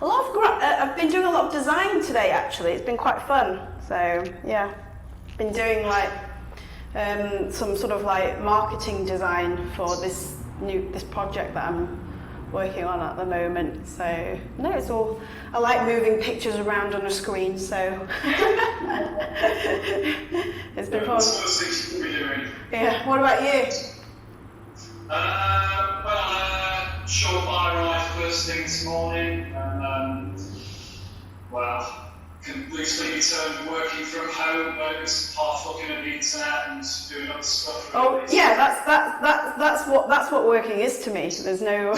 I've been doing a lot of design today actually. It's been quite fun. So yeah, been doing like some sort of like marketing design for this project that I'm working on at the moment. So no, it's all, I like moving pictures around on a screen, so it's been fun. Yeah, what about you? Short bike ride first thing this morning, and can loosely be termed working from home, but it's half looking at the internet and doing other stuff. Really. Oh yeah, that's what working is to me. There's no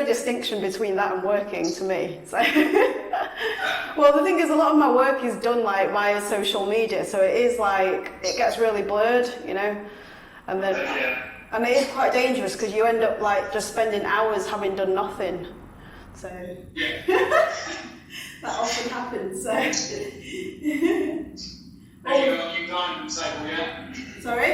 distinction between that and working to me. So, well, the thing is, a lot of my work is done like via social media, so it is like it gets really blurred, you know, and then. And it is quite dangerous because you end up like just spending hours having done nothing. So that often happens. So. Have you got a new dining table yet? Sorry?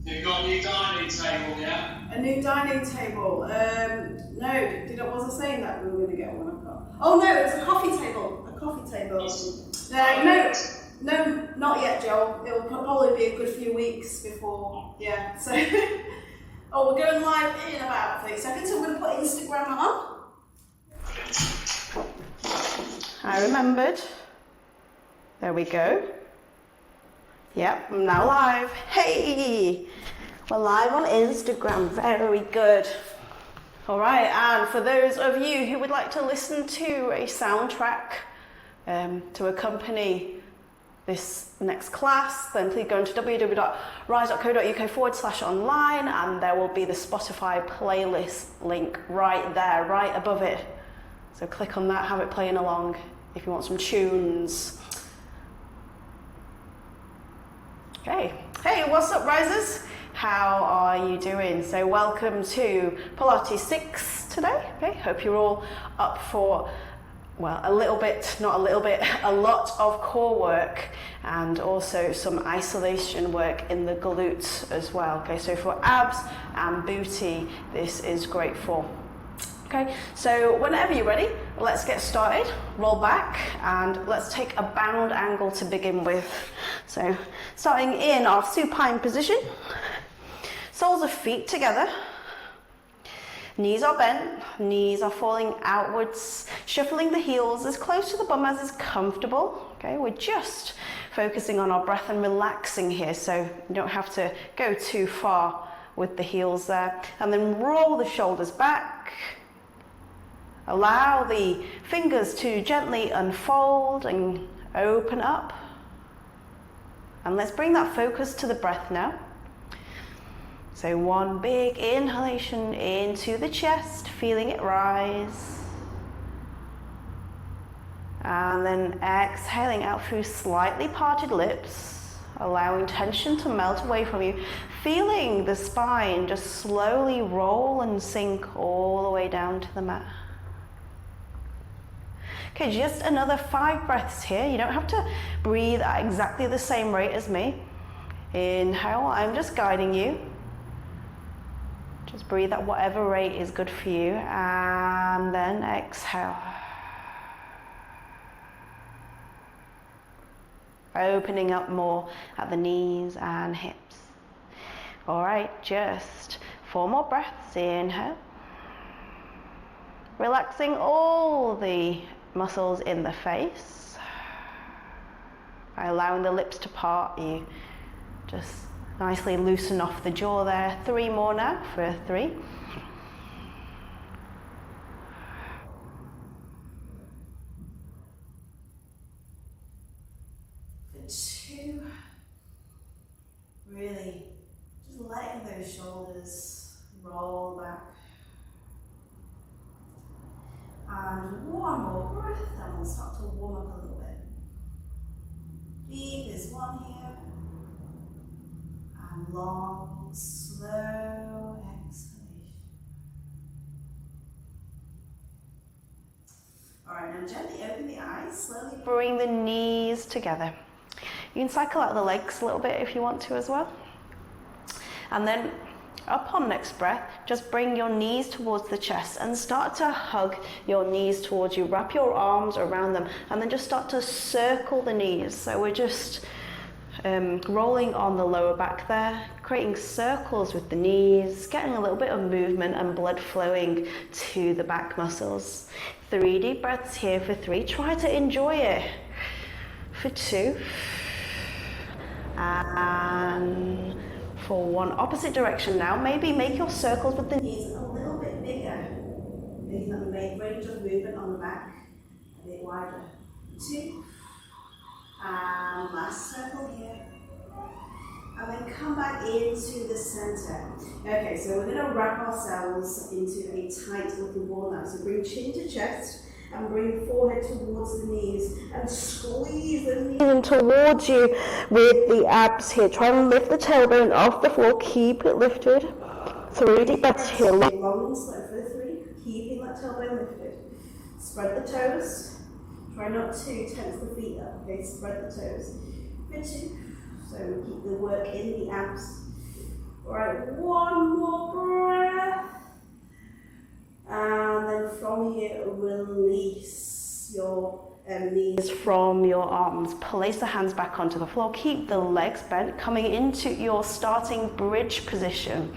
You've got a new dining table yet? A new dining table? No. Was I saying that we were going to get one? Oh no, it's a coffee table. A coffee table. No, not yet, Joel. It'll probably be a good few weeks before, yeah. So, oh, we're going live in about 30 seconds, so we're going to put Instagram on. I remembered. There we go. Yep, I'm now live. Hey! We're live on Instagram. Very good. All right, and for those of you who would like to listen to a soundtrack to accompany this next class, then please go into www.rise.co.uk/online, and there will be the Spotify playlist link right there, right above it. So click on that, have it playing along if you want some tunes. Okay. Hey, what's up, Risers? How are you doing? So welcome to Pilates 6 today. Okay, hope you're all up for, well, a lot of core work and also some isolation work in the glutes as well. Okay, so for abs and booty, this is great for. Okay, so whenever you're ready, let's get started. Roll back and let's take a bound angle to begin with. So starting in our supine position, soles of feet together. Knees are bent, knees are falling outwards, shuffling the heels as close to the bum as is comfortable. Okay, we're just focusing on our breath and relaxing here, so you don't have to go too far with the heels there. And then roll the shoulders back. Allow the fingers to gently unfold and open up. And let's bring that focus to the breath now. So one big inhalation into the chest, feeling it rise. And then exhaling out through slightly parted lips, allowing tension to melt away from you, feeling the spine just slowly roll and sink all the way down to the mat. Okay, just another 5 breaths here. You don't have to breathe at exactly the same rate as me. Inhale, I'm just guiding you. Just breathe at whatever rate is good for you, and then exhale. Opening up more at the knees and hips. All right, just 4 more breaths. Inhale. Relaxing all the muscles in the face. By allowing the lips to part, you just nicely loosen off the jaw there. 3 more now for 3. For 2. Really just letting those shoulders roll back. And 1 more breath, and we'll start to warm up a little bit. Deep is 1 here. And long, slow exhalation. Alright, now gently open the eyes, slowly bring the knees together. You can cycle out the legs a little bit if you want to as well. And then up on next breath, just bring your knees towards the chest and start to hug your knees towards you. Wrap your arms around them and then just start to circle the knees. So we're just rolling on the lower back there, creating circles with the knees, getting a little bit of movement and blood flowing to the back muscles. 3 deep breaths here for 3. Try to enjoy it. For 2. And for 1. Opposite direction now. Maybe make your circles with the knees a little bit bigger, making them make range of movement on the back a bit wider. 2. And last circle here. And then come back into the center. Okay, so we're going to wrap ourselves into a tight little ball now. So bring chin to chest and bring forehead towards the knees and squeeze the knees in towards you with the abs here. Try and lift the tailbone off the floor. Keep it lifted. 3 deep breaths here. Long and slow for 3. Keeping that tailbone lifted. Spread the toes. Try not to tense the feet up, okay? Spread the toes. For 2. So we keep the work in the abs. Alright, 1 more breath. And then from here, release your knees from your arms. Place the hands back onto the floor. Keep the legs bent, coming into your starting bridge position.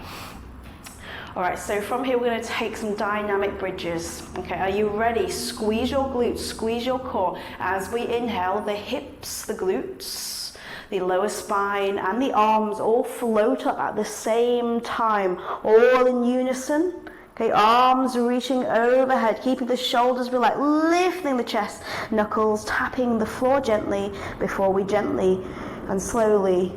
All right, so from here, we're going to take some dynamic bridges. Okay, are you ready? Squeeze your glutes, squeeze your core. As we inhale, the hips, the glutes, the lower spine, and the arms all float up at the same time, all in unison. Okay, arms reaching overhead, keeping the shoulders relaxed, lifting the chest, knuckles tapping the floor gently before we gently and slowly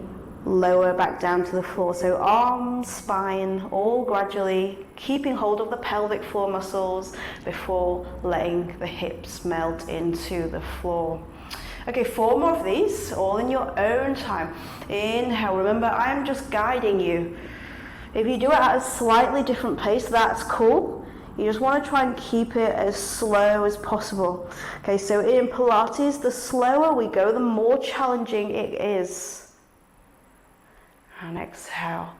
lower back down to the floor. So arms, spine, all gradually keeping hold of the pelvic floor muscles before letting the hips melt into the floor. Okay, 4 more of these, all in your own time. Inhale, remember I'm just guiding you. If you do it at a slightly different pace, that's cool. You just want to try and keep it as slow as possible. Okay, so in Pilates, the slower we go, the more challenging it is. And exhale.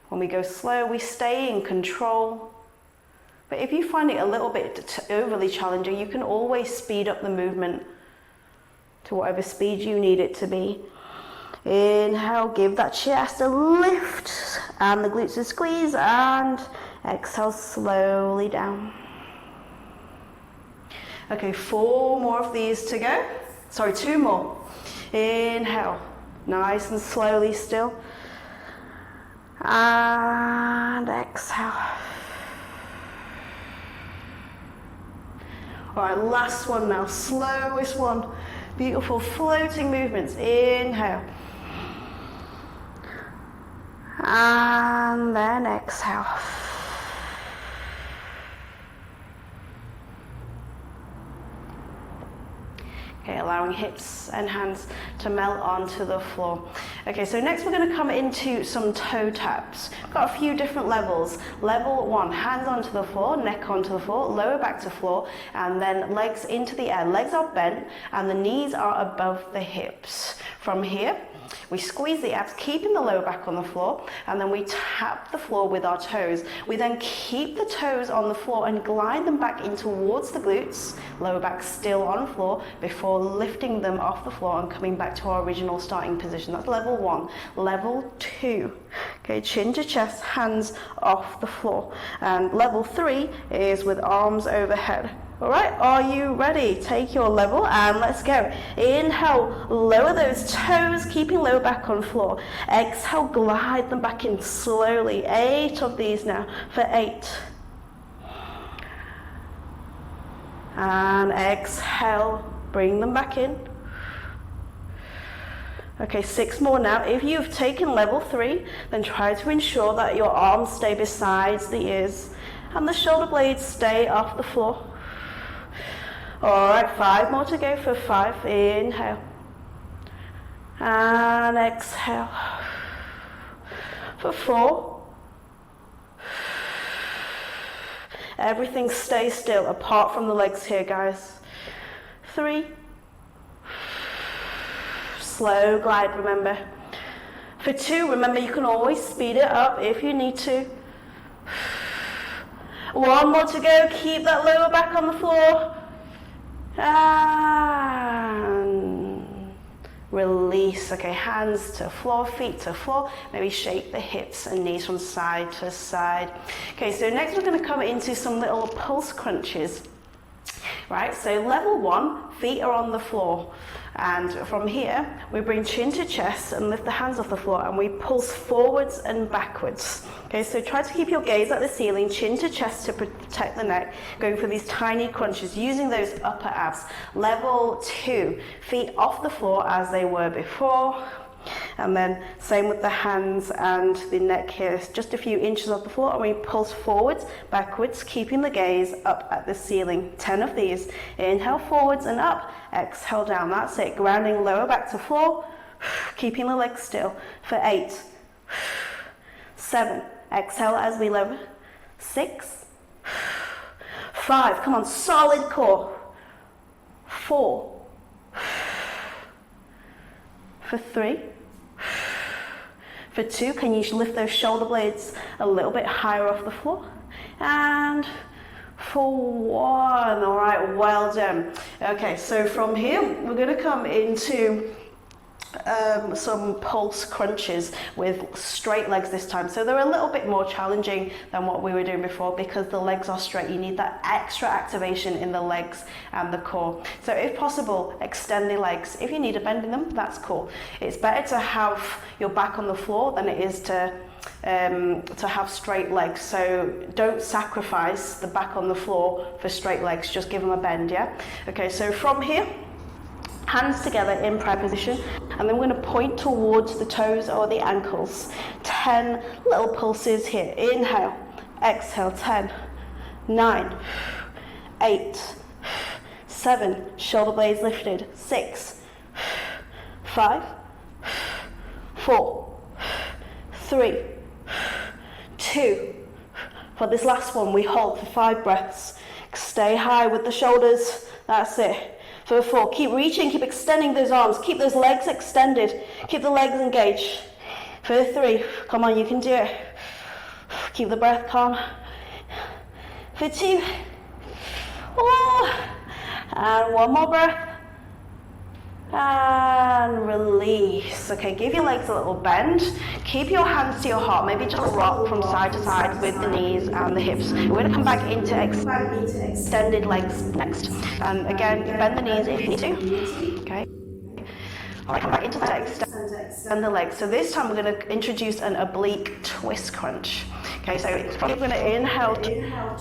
When we go slow, we stay in control. But if you find it a little bit overly challenging, you can always speed up the movement to whatever speed you need it to be. Inhale, give that chest a lift and the glutes a squeeze, and exhale slowly down. Okay, 4 more of these to go. Sorry, 2 more. Inhale. Nice and slowly still. And exhale. Alright, last one now. Slowest one. Beautiful floating movements. Inhale. And then exhale. Okay, allowing hips and hands to melt onto the floor. Okay, so next we're going to come into some toe taps. We've got a few different levels. Level 1, hands onto the floor, neck onto the floor, lower back to floor, and then legs into the air. Legs are bent and the knees are above the hips. From here, we squeeze the abs, keeping the lower back on the floor, and then we tap the floor with our toes. We then keep the toes on the floor and glide them back in towards the glutes, lower back still on the floor, before lifting them off the floor and coming back to our original starting position. That's level 1. Level 2, okay, chin to chest, hands off the floor. And level 3 is with arms overhead. All right, are you ready? Take your level and let's go. Inhale, lower those toes, keeping lower back on floor. Exhale, glide them back in slowly. 8 of these now for 8. And exhale, bring them back in. Okay, 6 more now. If you've taken level 3, then try to ensure that your arms stay beside the ears and the shoulder blades stay off the floor. Alright, 5 more to go for 5. Inhale. And exhale. For 4. Everything stays still apart from the legs here, guys. 3. Slow glide, remember. For 2, remember you can always speed it up if you need to. One more to go. Keep that lower back on the floor. And release. Okay, hands to floor, feet to floor. Maybe shake the hips and knees from side to side. Okay, so next we're going to come into some little pulse crunches. Right, so level 1, feet are on the floor. And from here, we bring chin to chest and lift the hands off the floor and we pulse forwards and backwards. Okay, so try to keep your gaze at the ceiling, chin to chest to protect the neck, going for these tiny crunches, using those upper abs. Level 2, feet off the floor as they were before. And then same with the hands and the neck here, just a few inches off the floor, and we pulse forwards, backwards, keeping the gaze up at the ceiling. 10 of these. Inhale forwards and up, exhale down. That's it. Grounding lower back to floor, keeping the legs still for 8, 7, exhale as we lower, 6, 5, come on, solid core, 4, for 3, for 2, can you lift those shoulder blades a little bit higher off the floor? And for 1, all right, well done. Okay, so from here, we're gonna come into some pulse crunches with straight legs this time. So they're a little bit more challenging than what we were doing before because the legs are straight. You need that extra activation in the legs and the core. So if possible, extend the legs. If you need to bend in them, that's cool. It's better to have your back on the floor than it is to have straight legs. So don't sacrifice the back on the floor for straight legs, just give them a bend, yeah? Okay, so from here, hands together in prayer position, and then we're going to point towards the toes or the ankles. 10 little pulses here. Inhale, exhale, 10, 9, 8, 7, shoulder blades lifted, 6, 5, 4, 3, 2. For this last one, we hold for 5 breaths. Stay high with the shoulders. That's it. For 4, keep reaching, keep extending those arms, keep those legs extended, keep the legs engaged. For 3, come on, you can do it. Keep the breath calm. For 2, and 1 more breath. And release. Okay, give your legs a little bend. Keep your hands to your heart. Maybe just rock from side to side with the knees and the hips. We're going to come back into extended legs next. And again, bend the knees if you need to. Okay. All right, come back into that extend the legs. So this time we're going to introduce an oblique twist crunch. Okay, so it's probably going to inhale,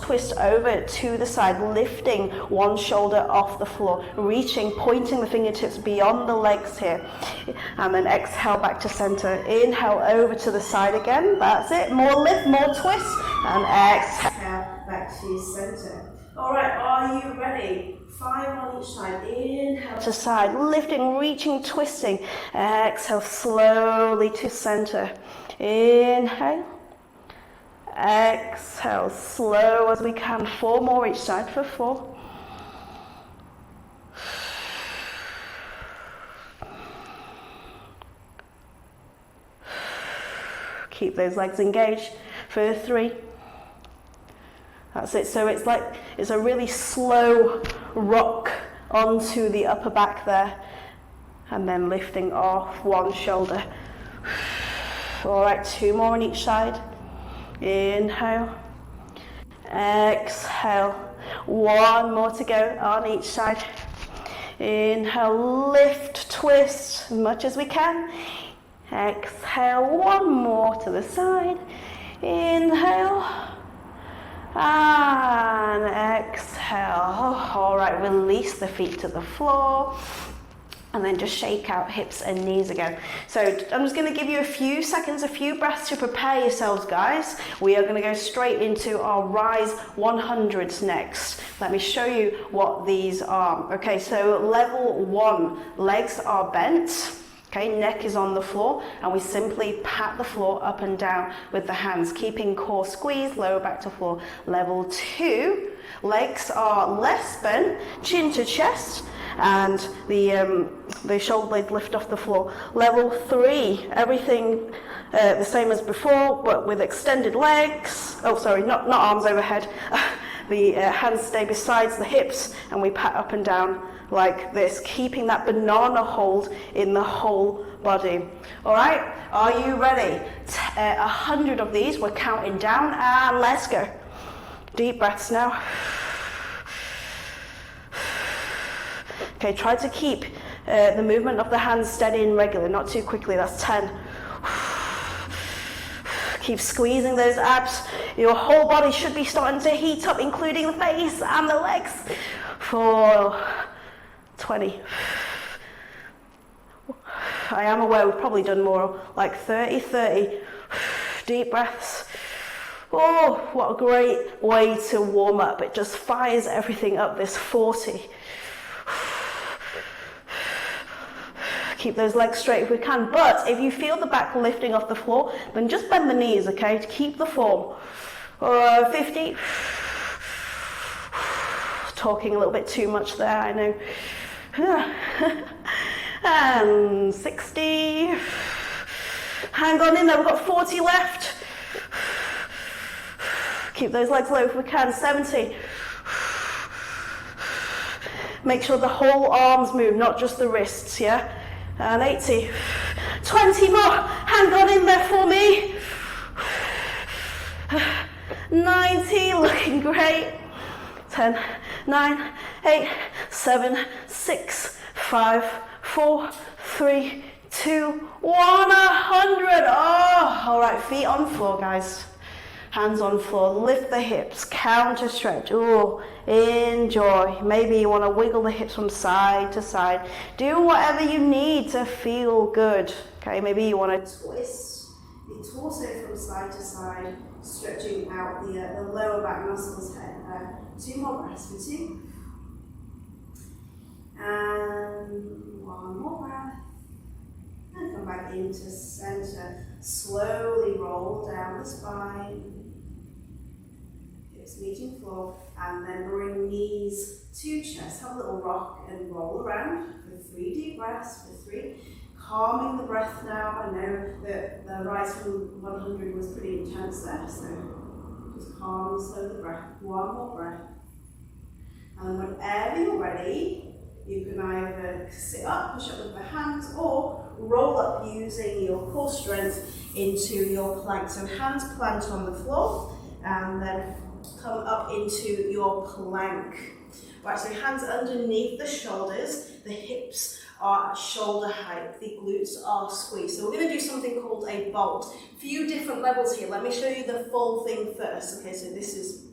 twist over to the side, lifting one shoulder off the floor, reaching, pointing the fingertips beyond the legs here. And then exhale back to center. Inhale over to the side again. That's it. More lift, more twist. And exhale back to center. All right, are you ready? 5 on each side. Inhale to side, lifting, reaching, twisting. Exhale slowly to center. Inhale. Exhale, slow as we can. 4 more each side for 4. Keep those legs engaged for 3. That's it. So it's like it's a really slow rock onto the upper back there, and then lifting off one shoulder. All right, 2 more on each side. Inhale, exhale, 1 more to go on each side. Inhale, lift, twist as much as we can. Exhale, 1 more to the side. Inhale, and exhale. All right, release the feet to the floor. And then just shake out hips and knees again. So I'm just going to give you a few seconds, a few breaths to prepare yourselves, guys. We are going to go straight into our Rise 100s next. Let me show you what these are. Okay, so level 1, legs are bent. Okay, neck is on the floor, and we simply pat the floor up and down with the hands, keeping core squeezed, lower back to floor. Level 2, legs are less bent, chin to chest, and the shoulder blades lift off the floor. Level 3, everything the same as before, but with extended legs. Oh, sorry, not arms overhead. The hands stay beside the hips, and we pat up and down like this, keeping that banana hold in the whole body. All right, are you ready? 100 of these, we're counting down, and let's go. Deep breaths now. Okay, try to keep the movement of the hands steady and regular, not too quickly. That's 10. Keep squeezing those abs. Your whole body should be starting to heat up, including the face and the legs. For 20. I am aware we've probably done more, like 30. Deep breaths. Oh, what a great way to warm up. It just fires everything up, this 40. Keep those legs straight if we can, but if you feel the back lifting off the floor, then just bend the knees, okay, to keep the form. 50. Talking a little bit too much there, I know. And 60. Hang on in there, we've got 40 left. Keep those legs low if we can. 70. Make sure the whole arms move, not just the wrists, yeah? And 80. 20 more. Hang on in there for me. 90. Looking great. 10, 9, 8, 7, 6, 5, 4, 3, 2, 1. 100. Oh, all right. Feet on floor, guys. Hands on floor, lift the hips, counter stretch. Ooh, enjoy. Maybe you want to wiggle the hips from side to side. Do whatever you need to feel good. Okay, maybe you want to twist the torso from side to side, stretching out the lower back muscles here. 2 more breaths for 2. And 1 more breath. And come back into center. Slowly roll down the spine. Hips meeting floor. And then bring knees to chest. Have a little rock and roll around for 3 deep breaths. For 3. Calming the breath now. I know that the rise from 100 was pretty intense there. So just calm and slow the breath. 1 more breath. And whenever you're ready, you can either sit up, push up with the hands, or roll up using your core strength into your plank. So hands plant on the floor, and then come up into your plank. Right, so hands underneath the shoulders, the hips are at shoulder height, the glutes are squeezed. So we're going to do something called a bolt. A few different levels here. Let me show you the full thing first. Okay, so this is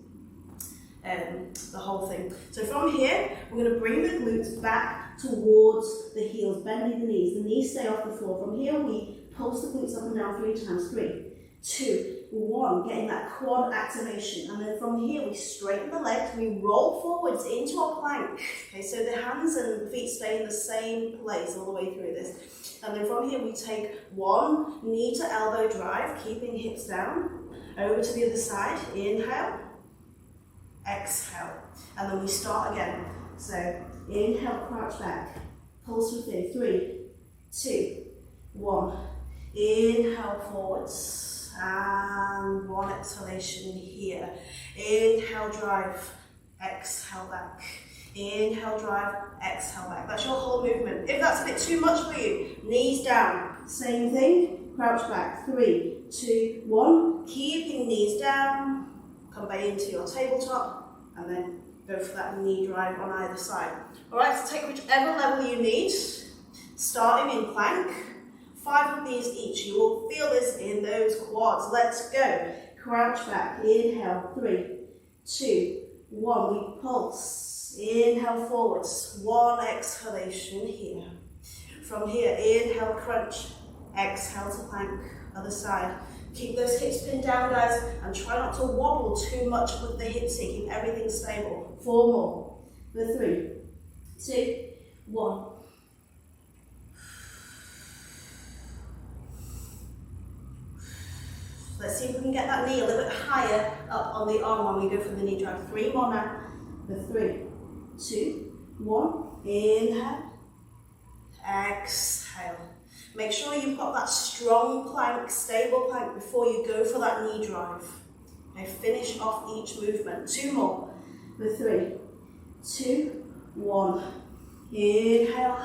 the whole thing. So from here, we're going to bring the glutes back towards the heels, bending the knees. The knees stay off the floor. From here, we pulse the glutes up and down 3 times. 3, 2, 1, getting that quad activation. And then from here, we straighten the legs, we roll forwards into our plank. Okay, so the hands and feet stay in the same place all the way through this. And then from here, we take 1 knee to elbow drive, keeping hips down, over to the other side. Inhale. Exhale, and then we start again. So inhale, crouch back, pulse within. 3, 2, 1. Inhale forwards, and 1 exhalation here. Inhale, drive, exhale back. Inhale, drive, exhale back. That's your whole movement. If that's a bit too much for you, knees down. Same thing, crouch back. 3, 2, 1. Keeping knees down. Come back into your tabletop, and then go for that knee drive on either side. All right, so take whichever level you need, starting in plank. 5 of these each. You will feel this in those quads. Let's go. Crouch back. Inhale. 3, 2, 1. We pulse. Inhale forwards. 1 exhalation here. From here, inhale, crunch. Exhale to plank. Other side. Keep those hips pinned down, guys, and try not to wobble too much with the hips here. Keep everything stable. 4 more. For 3, 2, 1. Let's see if we can get that knee a little bit higher up on the arm when we go for the knee drive. 3 more now. For 3, 2, 1. Inhale. Exhale. Make sure you've got that strong plank, stable plank before you go for that knee drive. Okay, finish off each movement. 2 more. For 3, 2, 1. Inhale.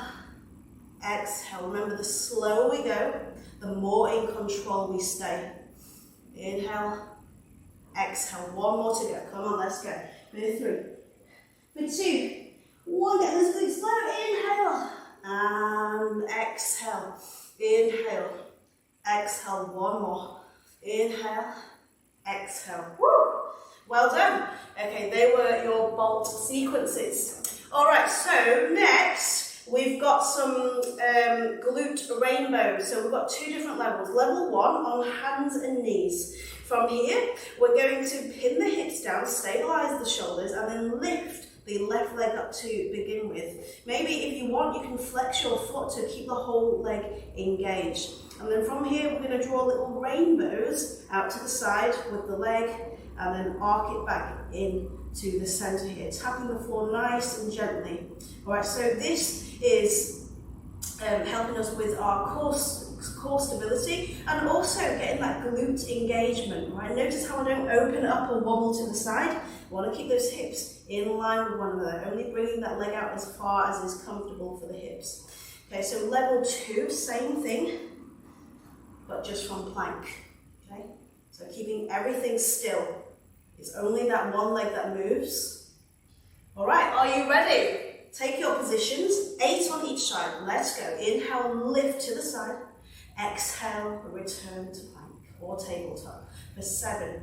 Exhale. Remember, the slower we go, the more in control we stay. Inhale. Exhale. 1 more to go. Come on, let's go. For 3, for 2, 1. Get this glute slow. Inhale. And exhale. Inhale. Exhale. 1 more. Inhale. Exhale. Woo! Well done. Okay, they were your bolt sequences. All right, so next we've got some glute rainbows. So we've got 2 different levels. Level 1 on hands and knees. From here, we're going to pin the hips down, stabilize the shoulders, and then lift the left leg up to begin with. Maybe if you want, you can flex your foot to keep the whole leg engaged. And then from here, we're going to draw little rainbows out to the side with the leg, and then arc it back in to the center here, tapping the floor nice and gently. All right, so this is helping us with our core stability and also getting that glute engagement. Right, notice how I don't open up or wobble to the side. I want to keep those hips in line with one another, only bringing that leg out as far as is comfortable for the hips. Okay, so level 2, same thing, but just from plank. Okay, so keeping everything still. It's only that one leg that moves. All right, are you ready? Take your positions, 8 on each side. Let's go. Inhale, lift to the side. Exhale, return to plank or tabletop. For 7,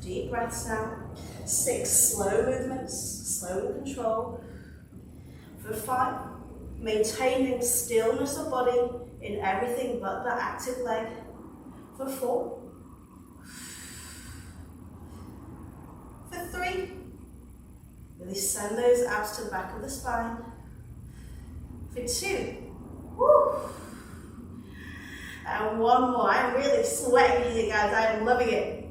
deep breaths now. 6, slow movements, slow and control. For 5, maintaining stillness of body in everything but the active leg. For 4, for 3, really send those abs to the back of the spine. For 2, woo. And 1 more. I'm really sweating here, guys. I am loving it.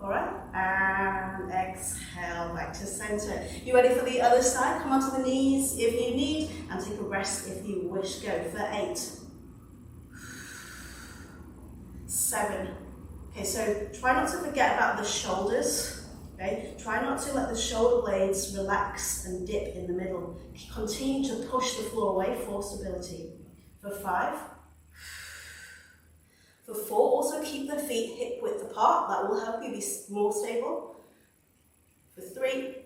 All right, and exhale back to center. You ready for the other side? Come onto the knees if you need, and take a rest if you wish. Go for 8, 7. Okay, so try not to forget about the shoulders. Okay, try not to let the shoulder blades relax and dip in the middle. Continue to push the floor away for stability. For 5. For 4, also keep the feet hip width apart. That will help you be more stable. For 3.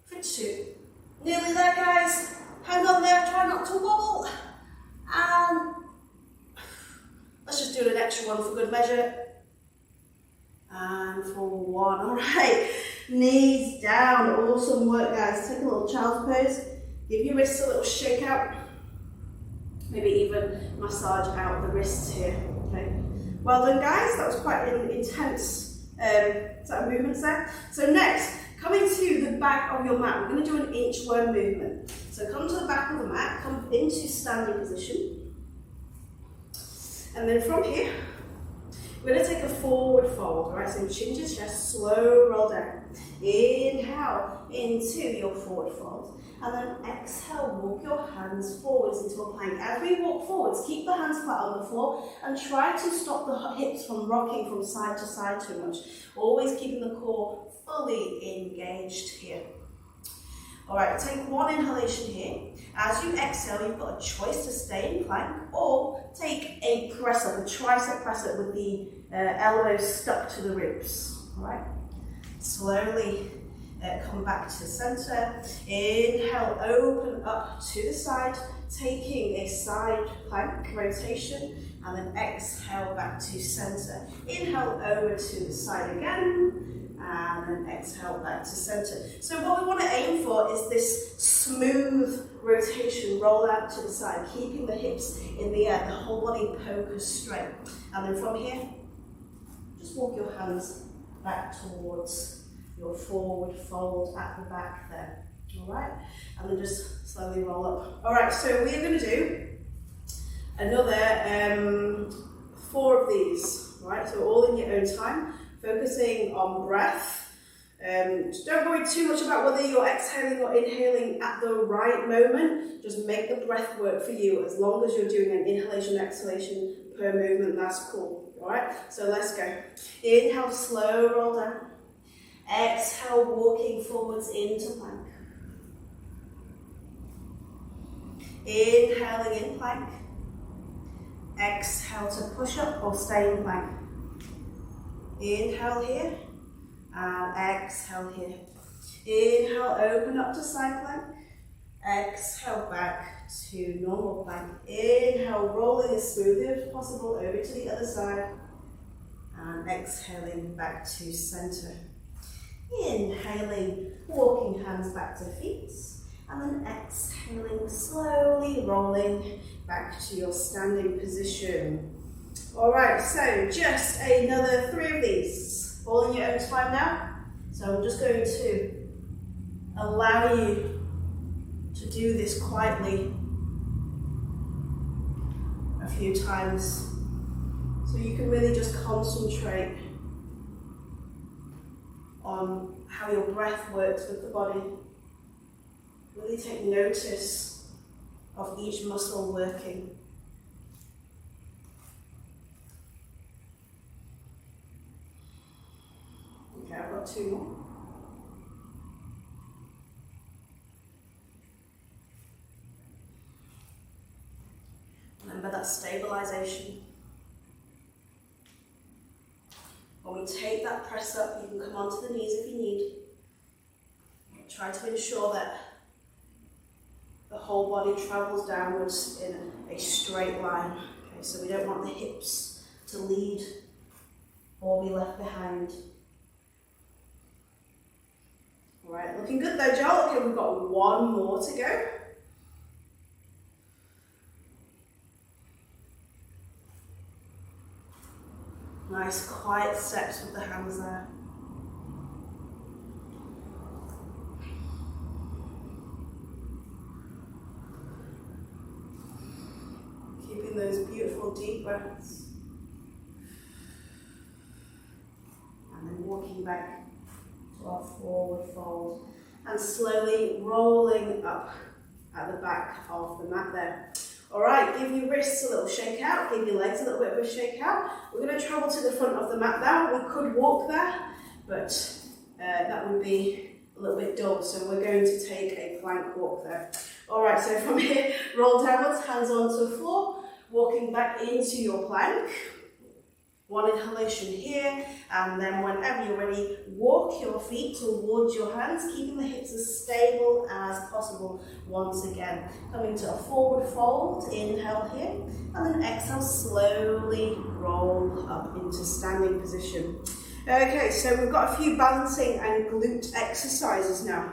For 2. Nearly there, guys. Hang on there, try not to wobble. And let's just do an extra one for good measure. And for 1, all right. Knees down, awesome work, guys. Take a little child's pose. Give your wrists a little shake out. Maybe even massage out the wrists here, okay? Well done, guys. That was quite an intense set of movements there. So next, coming to the back of your mat, we're going to do an inchworm movement. So come to the back of the mat, come into standing position. And then from here, we're going to take a forward fold, all right? So chin to chest, slow roll down. Inhale into your forward fold. And then exhale, walk your hands forwards into a plank. As we walk forwards, keep the hands flat on the floor and try to stop the hips from rocking from side to side too much. Always keeping the core fully engaged here. All right, take 1 inhalation here. As you exhale, you've got a choice to stay in plank or take a press up, a tricep press up with the elbows stuck to the ribs. All right, slowly come back to center. Inhale, open up to the side, taking a side plank rotation, and then exhale back to center. Inhale over to the side again, and then exhale back to center. So what we want to aim for is this smooth rotation, roll out to the side, keeping the hips in the air, the whole body focus straight. And then from here, just walk your hands back towards your forward fold at the back there, all right? And then just slowly roll up. All right, so we're gonna do another 4 of these, all right? So all in your own time, focusing on breath, Just don't worry too much about whether you're exhaling or inhaling at the right moment. Just make the breath work for you. As long as you're doing an inhalation, exhalation per movement, that's cool. All right, so let's go. Inhale, slow roll down. Exhale, walking forwards into plank. Inhaling in plank. Exhale to push up or stay in plank. Inhale here and exhale here. Inhale, open up to side plank. Exhale back to normal plank. Inhale, rolling as smoothly as possible over to the other side. And exhaling back to center. Inhaling, walking hands back to feet. And then exhaling, slowly rolling back to your standing position. All right, so just another 3 of these. All in your own time now. So I'm just going to allow you to do this quietly a few times. So you can really just concentrate on how your breath works with the body. Really take notice of each muscle working. Okay, I've got 2 more. Remember that stabilization. When we take that press up, you can come onto the knees if you need. Try to ensure that the whole body travels downwards in a straight line. Okay, so we don't want the hips to lead or be left behind. All right, looking good though, Joel. Okay, we've got 1 more to go. Nice quiet steps with the hands there. Keeping those beautiful deep breaths. And then walking back to our forward fold. And slowly rolling up at the back of the mat there. All right, give your wrists a little shake out, give your legs a little bit of a shake out. We're going to travel to the front of the mat now. We could walk there, but that would be a little bit dull, so we're going to take a plank walk there. All right, so from here, roll downwards, hands onto the floor, walking back into your plank. 1 inhalation here, and then whenever you're ready, walk your feet towards your hands, keeping the hips as stable as possible. Once again, coming to a forward fold, inhale here, and then exhale, slowly roll up into standing position. Okay, so we've got a few balancing and glute exercises now.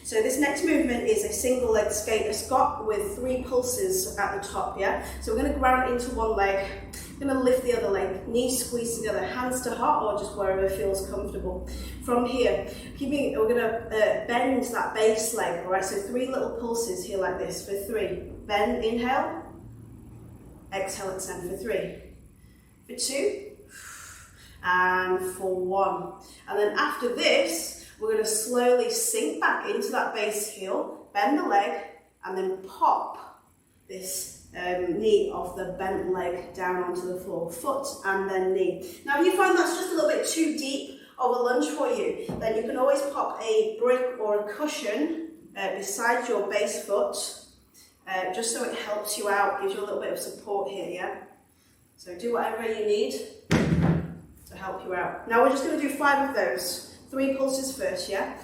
So this next movement is a single leg skater squat with 3 pulses at the top, yeah? So we're going to ground into one leg, going to lift the other leg, knees squeeze together, hands to heart or just wherever feels comfortable. From here, we're going to bend that base leg, all right? So 3 little pulses here like this for 3. Bend, inhale, exhale, extend for 3. For 2, and for 1. And then after this, we're going to slowly sink back into that base heel, bend the leg, and then pop this knee off the bent leg down onto the floor, foot and then knee. Now if you find that's just a little bit too deep of a lunge for you, then you can always pop a brick or a cushion beside your base foot, just so it helps you out, gives you a little bit of support here, yeah? So do whatever you need to help you out. Now we're just going to do 5 of those. 3 pulses first, yeah?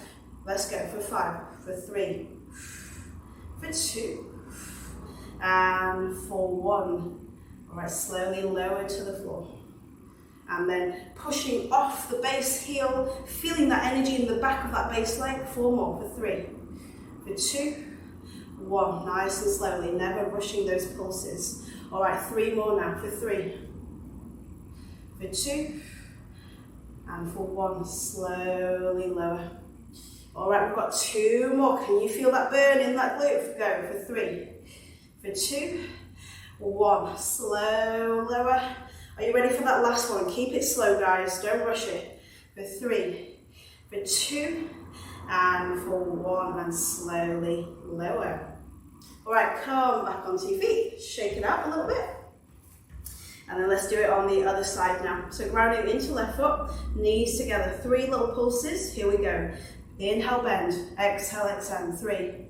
Let's go for 5, for 3, for 2, and for 1. All right, slowly lower to the floor. And then pushing off the base heel, feeling that energy in the back of that base leg. 4 more, for 3, for 2, 1. Nice and slowly, never rushing those pulses. All right, 3 more now, for 3, for 2, and for 1, slowly lower. All right, we've got 2 more. Can you feel that burn in that glute? Go for 3, for 2, 1, slow lower. Are you ready for that last one? Keep it slow, guys. Don't rush it. For 3, for 2, and for 1, and slowly lower. All right, come back onto your feet, shake it out a little bit. And then let's do it on the other side now. So grounding into left foot, knees together, 3 little pulses, here we go. Inhale, bend, exhale, extend, 3,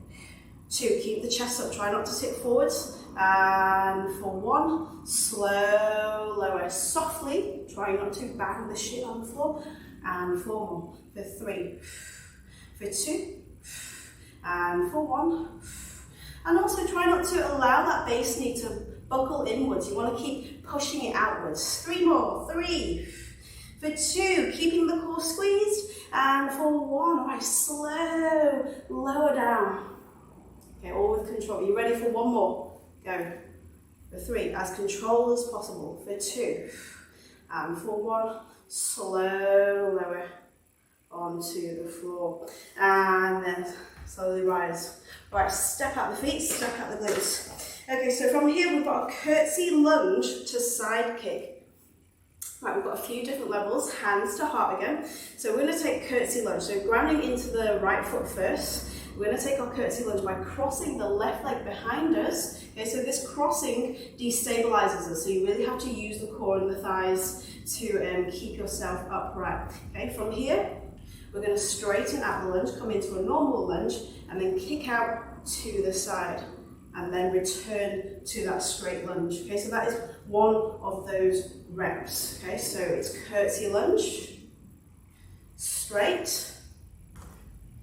2, keep the chest up, try not to tip forwards. And for 1, slow, lower, softly, try not to bang the shin on the floor. And 4 more, for 3, for 2, and for 1. And also try not to allow that base knee to buckle inwards. You want to keep pushing it outwards. 3 more, 3, for 2, keeping the core squeezed. And for 1, all right, slow, lower down. Okay, all with control. You ready for 1 more? Go. For 3, as controlled as possible. For 2, and for 1, slow, lower onto the floor. And then slowly rise. Right, step out the feet, step out the glutes. Okay, so from here we've got a curtsy lunge to side kick. Right, we've got a few different levels, hands to heart again. So we're going to take curtsy lunge. So grounding into the right foot first. We're going to take our curtsy lunge by crossing the left leg behind us. Okay, so this crossing destabilizes us. So you really have to use the core and the thighs to keep yourself upright. Okay, from here, we're going to straighten out the lunge, come into a normal lunge, and then kick out to the side, and then return to that straight lunge. Okay, so that is one of those reps. Okay, so it's curtsy lunge, straight,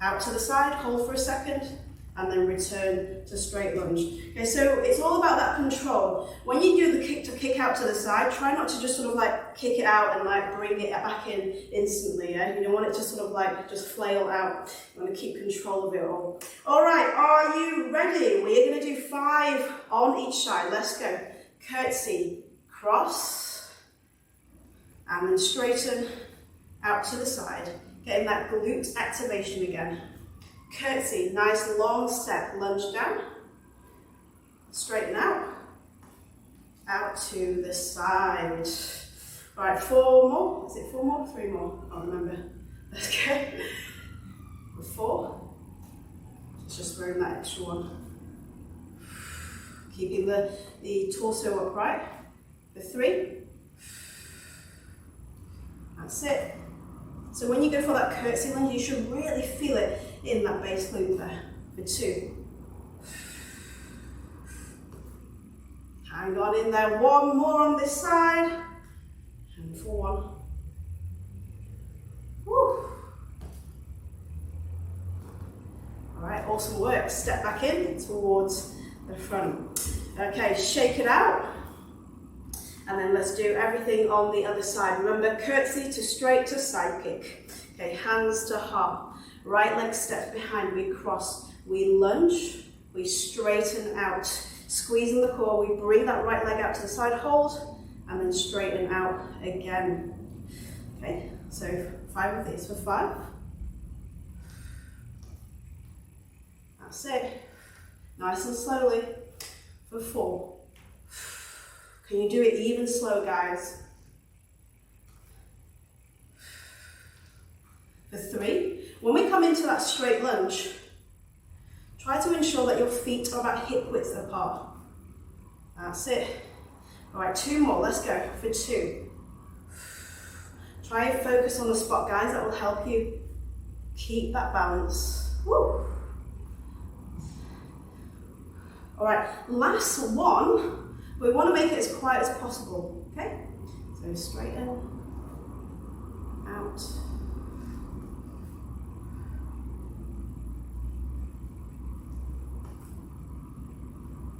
out to the side, hold for a second, and then return to straight lunge. Okay, so it's all about that control. When you do the kick out to the side, try not to just sort of like kick it out and like bring it back in instantly, yeah? You don't want it to sort of like just flail out. You want to keep control of it all. All right, are you ready? We're going to do 5 on each side. Let's go. Curtsy, cross, and then straighten out to the side. Getting that glute activation again. Curtsy, nice long step, lunge down, straighten out, out to the side. Right, 4 more, is it 4 more? 3 more, I can't remember. Let's go. 4, just throwing that extra one. Keeping the torso upright. For 3, that's it. So when you go for that curtsy lunge, you should really feel it in that base glute there. For 2. Hang on in there. 1 more on this side. And for 1. Woo. All right, awesome work. Step back in towards the front. Okay, shake it out. And then let's do everything on the other side. Remember, curtsy to straight to side kick. Okay, hands to heart. Right leg steps behind, we cross, we lunge, we straighten out. Squeezing the core, we bring that right leg out to the side, hold, and then straighten out again. Okay, so 5 of these for 5. That's it. Nice and slowly for 4. Can you do it even slow, guys? For 3. When we come into that straight lunge, try to ensure that your feet are about hip width apart. That's it. All right, 2 more. Let's go for 2. Try and focus on the spot, guys. That will help you keep that balance. Woo. All right, last one. We want to make it as quiet as possible. Okay? So straighten out.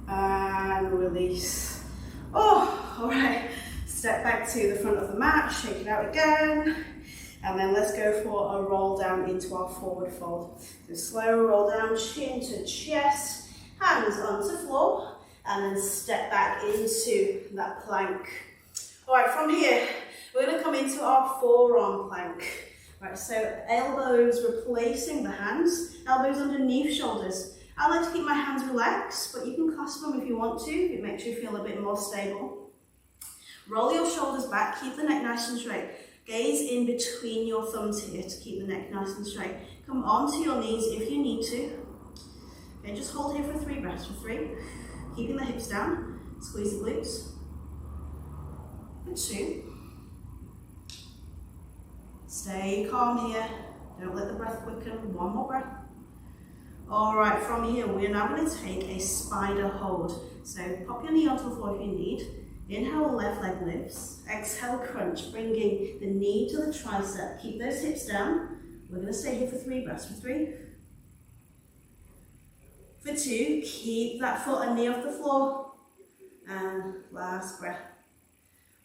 And release. Oh, all right. Step back to the front of the mat, shake it out again. And then let's go for a roll down into our forward fold. So slow roll down, chin to chest, hands onto floor, and then step back into that plank. All right, from here, we're gonna come into our forearm plank. Right, so elbows replacing the hands, elbows underneath shoulders. I like to keep my hands relaxed, but you can clasp them if you want to, if it makes you feel a bit more stable. Roll your shoulders back, keep the neck nice and straight. Gaze in between your thumbs here to keep the neck nice and straight. Come onto your knees if you need to. Okay, just hold here for 3 breaths. For 3, keeping the hips down. Squeeze the glutes. For 2. Stay calm here. Don't let the breath quicken. 1 more breath. All right, from here, we're now going to take a spider hold. So pop your knee onto the floor if you need. Inhale, left leg lifts. Exhale, crunch, bringing the knee to the tricep. Keep those hips down. We're going to stay here for 3 breaths. For 3. For 2, keep that foot and knee off the floor. And last breath.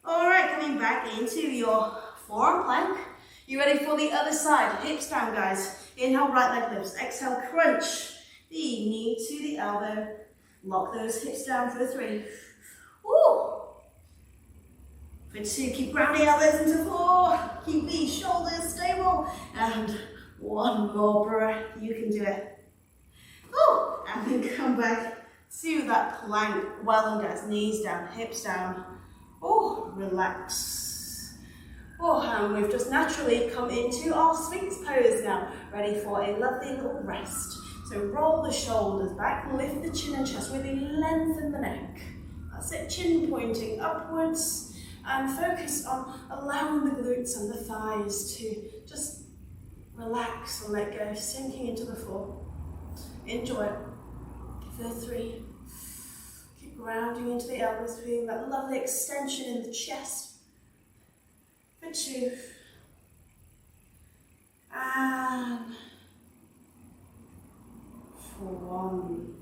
All right, coming back into your forearm plank. You ready for the other side? Hips down, guys. Inhale, right leg lifts. Exhale, crunch the knee to the elbow. Lock those hips down for 3. Woo! For 2, keep grounding elbows into 4. Keep these shoulders stable. And 1 more breath. You can do it. Woo! And then come back to that plank. Well done, guys. Knees down, hips down. Oh, relax. Oh, and we've just naturally come into our Sphinx pose now, ready for a lovely little rest. So roll the shoulders back, lift the chin and chest, really lengthen the neck. That's it, chin pointing upwards, and focus on allowing the glutes and the thighs to just relax and let go, sinking into the floor. Enjoy it. For 3. Keep grounding into the elbows, feeling that lovely extension in the chest. For 2. And for 1.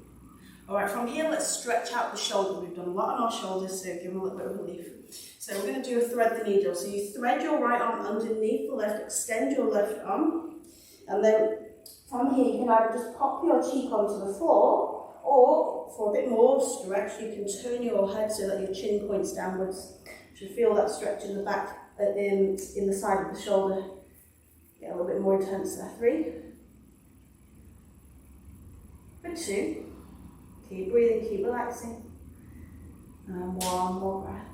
All right, from here, let's stretch out the shoulder. We've done a lot on our shoulders, so give them a little bit of relief. So we're going to do a thread the needle. So you thread your right arm underneath the left, extend your left arm, and then from here, you can either just pop your cheek onto the floor, or for a bit more stretch, you can turn your head so that your chin points downwards. You should feel that stretch in the back, in the side of the shoulder. Get a little bit more intense there. 3. For 2. Keep breathing, keep relaxing. And 1 more breath.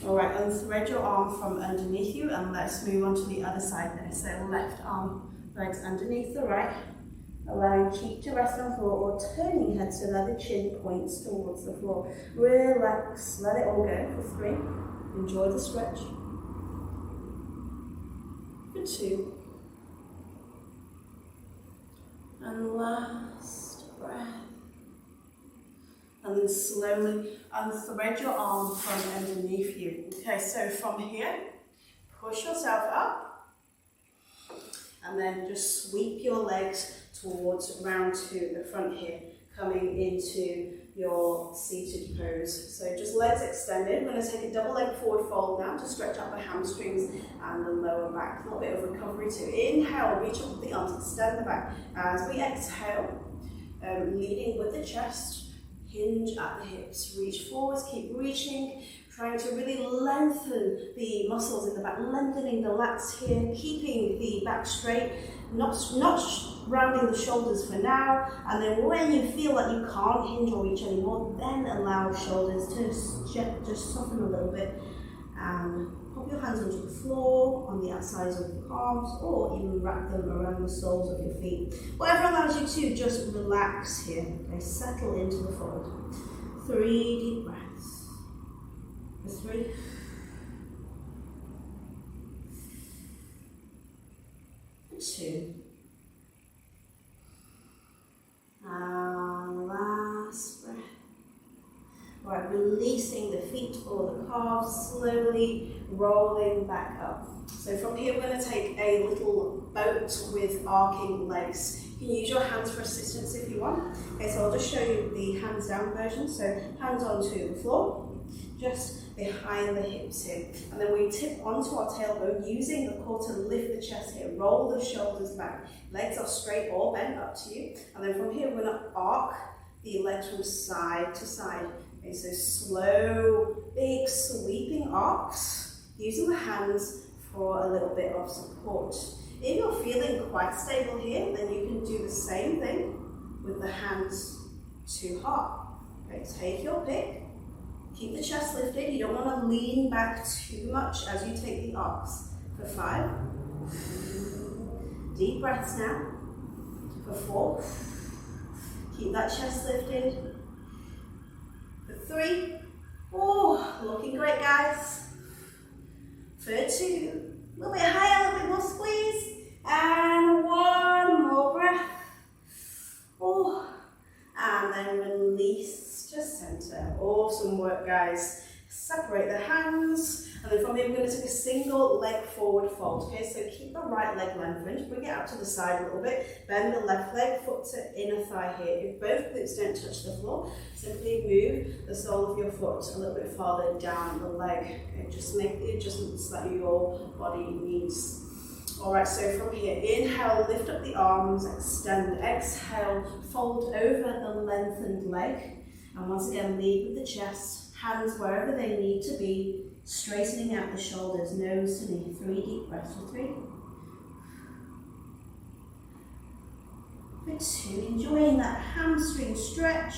All right, unthread your arm from underneath you and let's move on to the other side now. So left arm threads underneath the right, allowing cheek to rest on the floor or turning head so that the chin points towards the floor. Relax, let it all go for 3. Enjoy the stretch. For 2. And last breath. And then slowly unthread your arm from underneath you. Okay, so from here, push yourself up. And then just sweep your legs towards round to the front here, coming into your seated pose. So just legs extended. We're going to take a double leg forward fold now to stretch out the hamstrings and the lower back. A little bit of recovery too. Inhale, reach up with the arms, extend the back. As we exhale, leading with the chest, hinge at the hips, reach forwards, keep reaching, trying to really lengthen the muscles in the back, lengthening the lats here, keeping the back straight, not rounding the shoulders for now, and then when you feel that you can't hinge or reach anymore, then allow shoulders to just soften a little bit, and pop your hands onto the floor, on the outsides of your palms, or even wrap them around the soles of your feet. Whatever allows you to just relax here, okay, settle into the fold. 3 deep breaths. For 3. For 2. And last breath. All right, releasing the feet or the calves, slowly rolling back up. So from here, we're going to take a little boat with arcing legs. You can use your hands for assistance if you want. Okay, so I'll just show you the hands down version. So hands onto the floor, just behind the hips here. And then we tip onto our tailbone, using the core to lift the chest here. Roll the shoulders back. Legs are straight or bent, up to you. And then from here, we're going to arc the legs from side to side. Okay, so slow, big sweeping arcs, using the hands for a little bit of support. If you're feeling quite stable here, then you can do the same thing with the hands to heart. Okay, take your pick. Keep the chest lifted. You don't want to lean back too much as you take the arcs. For 5. Deep breaths now. For 4. Keep that chest lifted. For 3. Oh, looking great, guys. For 2. A little bit higher, a little bit more squeeze. And 1 more breath. Oh, and then release to center. Awesome work, guys. Separate the hands, and then from here we're going to take a single leg forward fold. Okay, so keep the right leg lengthened, bring it out to the side a little bit, bend the left leg, foot to inner thigh here. If both glutes don't touch the floor, simply move the sole of your foot a little bit farther down the leg. Okay, just make the adjustments that your body needs. Alright, so from here, inhale, lift up the arms, extend, exhale, fold over the lengthened leg, and once again lead with the chest. Hands wherever they need to be, straightening out the shoulders, nose to knee. 3 deep breaths for 3. For 2, enjoying that hamstring stretch.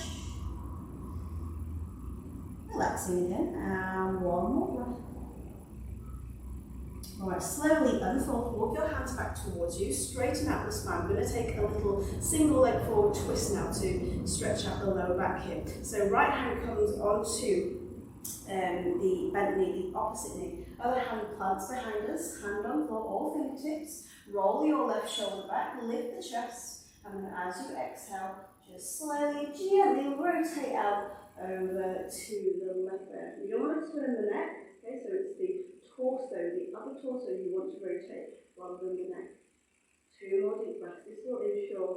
Relaxing again, and 1 more breath. Alright, slowly unfold, walk your hands back towards you, straighten out the spine. I'm going to take a little single leg forward twist now to stretch out the lower back here. So right hand comes onto the bent knee, the opposite knee. Other hand plants behind us, hand on floor, all fingertips. Roll your left shoulder back, lift the chest, and then as you exhale, just slowly, gently rotate out over to the left there. You don't want to turn the neck, okay, so it's the torso, the upper torso you want to rotate rather than the neck. 2 more deep breaths. This will ensure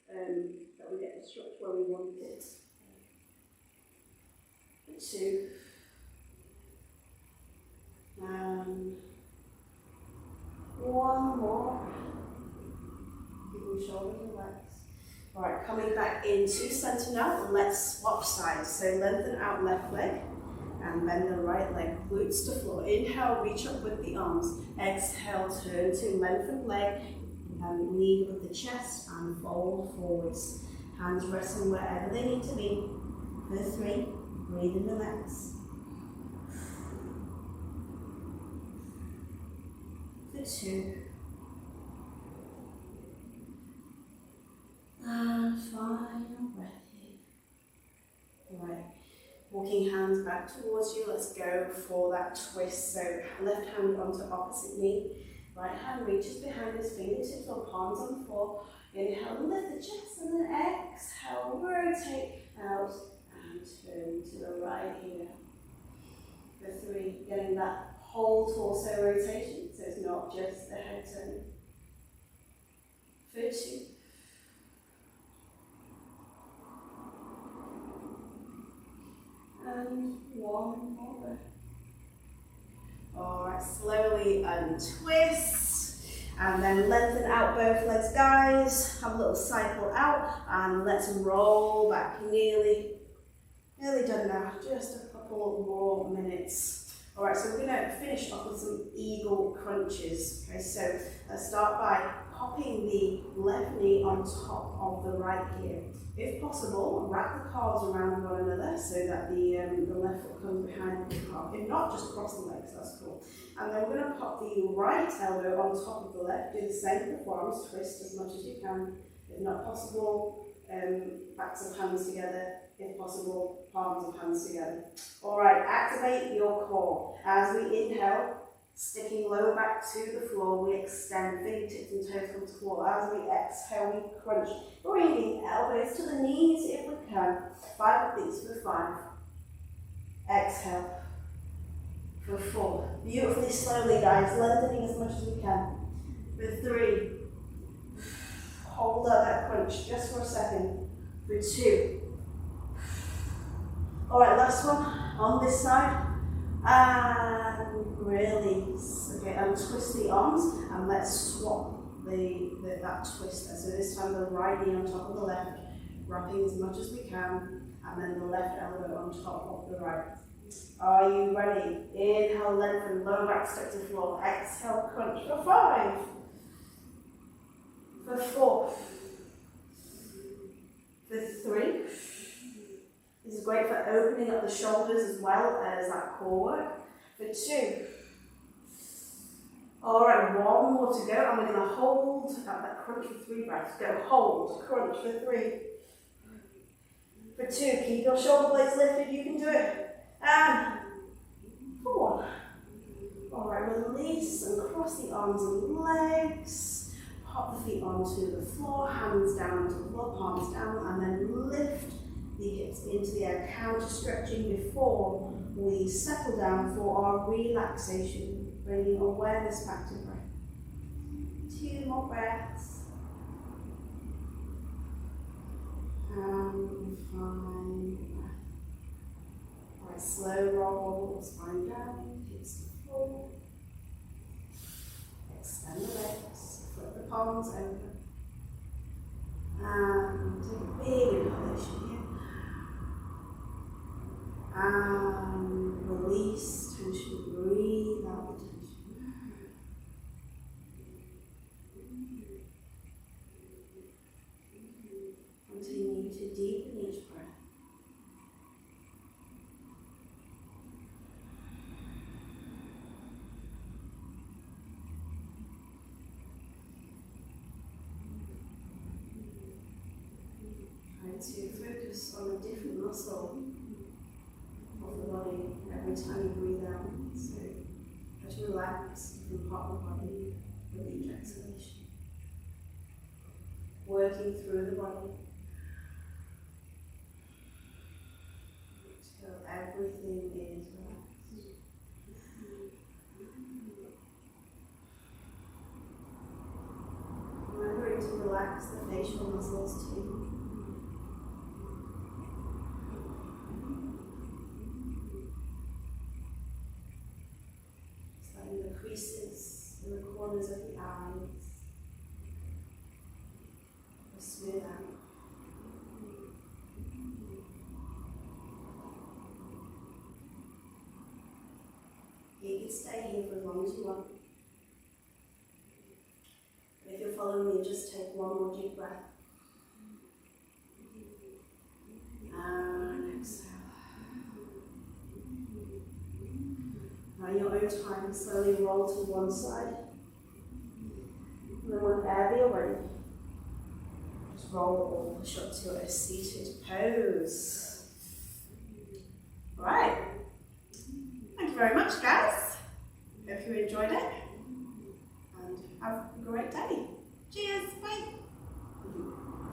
that we get the stretch where we want it. 2. And 1 more. Keep your shoulders relaxed. Alright, coming back into center now. Let's swap sides. So lengthen out left leg and bend the right leg, glutes to floor. Inhale, reach up with the arms. Exhale, turn to lengthen leg and lead with the chest and fold forwards. Hands resting wherever they need to be. For 3, breathe and relax. For 2. And final breath here. Alright. Walking hands back towards you, let's go for that twist. So left hand onto opposite knee, right hand reaches behind his fingertips or palms on the floor. Inhale, lift the chest, and then exhale, rotate out and turn to the right here. For 3, getting that whole torso rotation, so it's not just the head turn. For 2. And 1 more breath. Alright, slowly untwist. And then lengthen out both legs, guys. Have a little cycle out. And let's roll back. Nearly done now. Just a couple more minutes. Alright, so we're going to finish off with some eagle crunches. Okay, so let's start by popping the left knee on top of the right here. If possible, wrap the calves around one another so that the left foot comes behind the calf. If not, just cross the legs, that's cool. And then we're going to pop the right elbow on top of the left. Do the same with the forearms, twist as much as you can. If not possible, backs of hands together. If possible, palms of hands together. Alright, activate your core. As we inhale, sticking lower back to the floor, we extend fingertips and toes come to the floor. As we exhale, we crunch. Bringing elbows to the knees if we can. 5 of these for 5. Exhale for 4. Beautifully slowly, guys, lengthening as much as we can. For 3. Hold up that crunch just for a second. For 2. Alright, last one on this side. And release. Okay, untwist the arms and let's swap that twist there. So this time the right knee on top of the left, wrapping as much as we can, and then the left elbow on top of the right. Are you ready? Inhale, lengthen, lower back stick to floor. Exhale, crunch for 5. For 4. For 3. This is great for opening up the shoulders as well as that core work. For 2. All right, 1 more to go, and we're going to hold at that crunch for 3 breaths. Go, hold, crunch for 3. For 2, keep your shoulder blades lifted, you can do it. And 4. All right, release and cross the arms and legs. Pop the feet onto the floor, hands down to the floor, palms down, and then lift the hips into the air, counter stretching before we settle down for our relaxation, bringing awareness back to breath. 2 more breaths. And 5 breath. All right, slow roll, spine down, hips to the floor. Extend the legs, flip the palms over. And take a big inhalation here. And release tension, breathe out the tension. Continue to deepen each breath. Try to focus on a different muscle of the body every time you breathe out. So try to relax different part of the body with each exhalation. Working through the body till everything is relaxed. Remembering to relax the facial muscles too. Creases in the corners of the eyes, smooth out. You can stay here for as long as you want. But if you're following me, just take 1 more deep breath. And exhale. At your own time, slowly roll to one side. And then whenever you're ready, just roll or push up to a seated pose. Alright. Thank you very much, guys. Hope you enjoyed it. And have a great day.